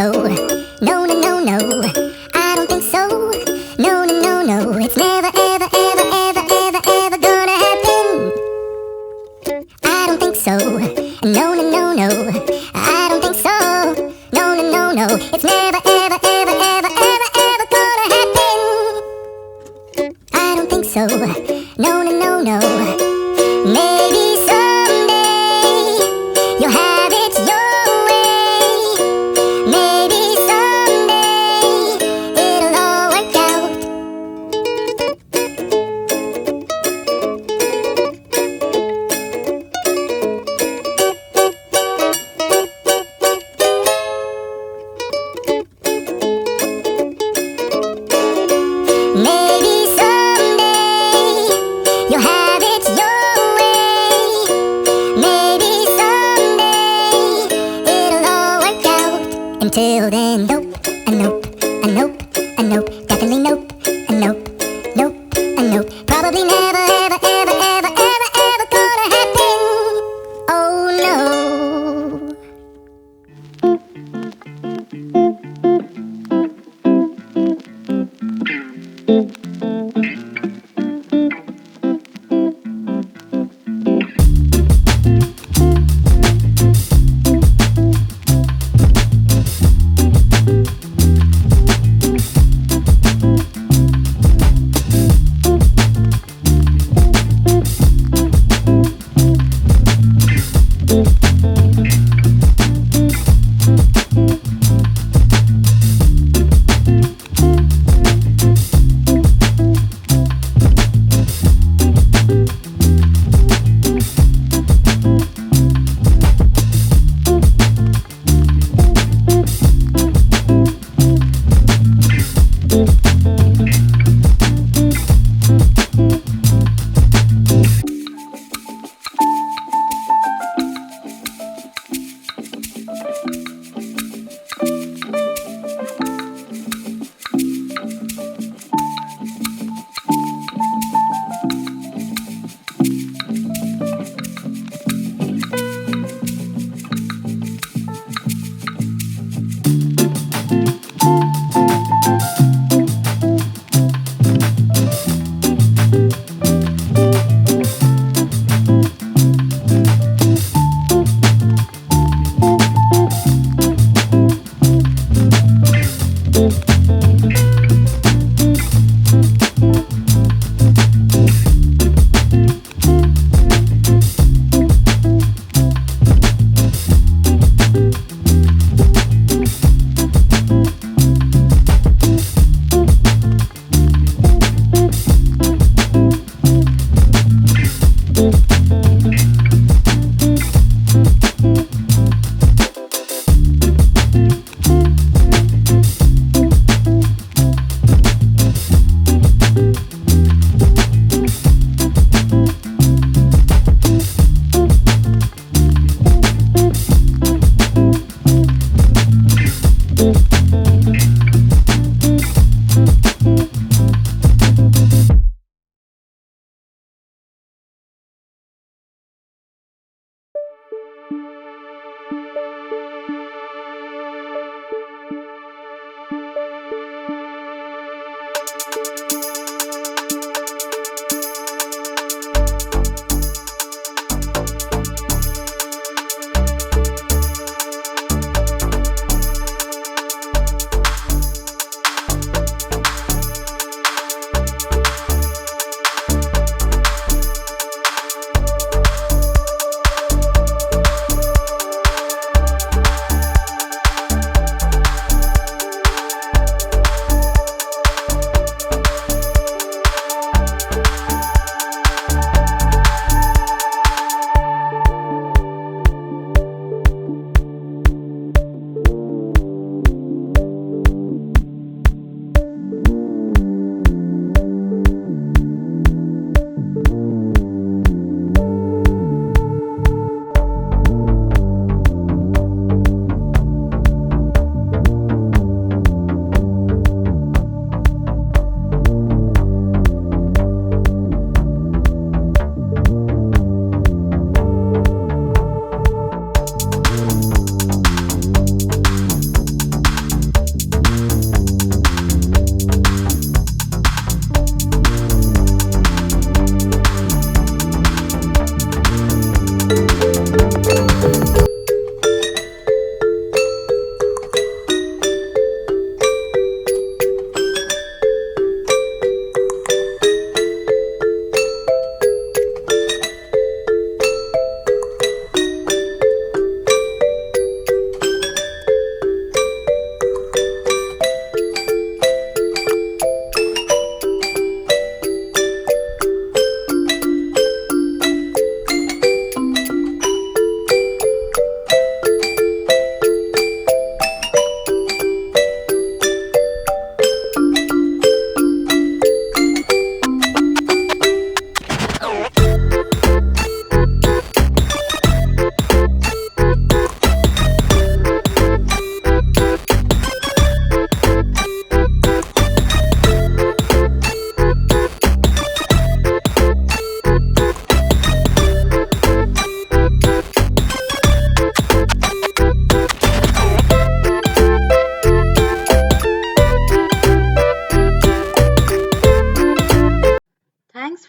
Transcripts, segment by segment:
so. No, no, no, no. I don't think so. No, no, no, no. It's never, ever, ever, ever, ever, ever gonna happen. I don't think so. No, no, no, no. I don't think so. No, no, no, no. It's never, ever, ever, ever, ever, ever gonna happen. I don't think so. No, no, no, no. Maybe someday you'll have it your way. Maybe someday it'll all work out. Maybe someday you'll have it your way. Maybe someday it'll all work out. Until then, nope, a nope, a nope, a nope, definitely nope, a nope, nope, a nope. Probably never, ever, ever, ever, ever, ever gonna happen. Oh no.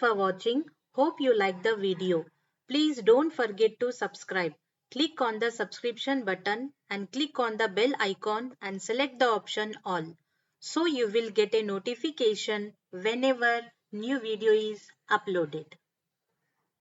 for watching. Hope you liked the video. Please don't forget to subscribe. Click on the subscription button and click on the bell icon and select the option all. So you will get a notification whenever new video is uploaded.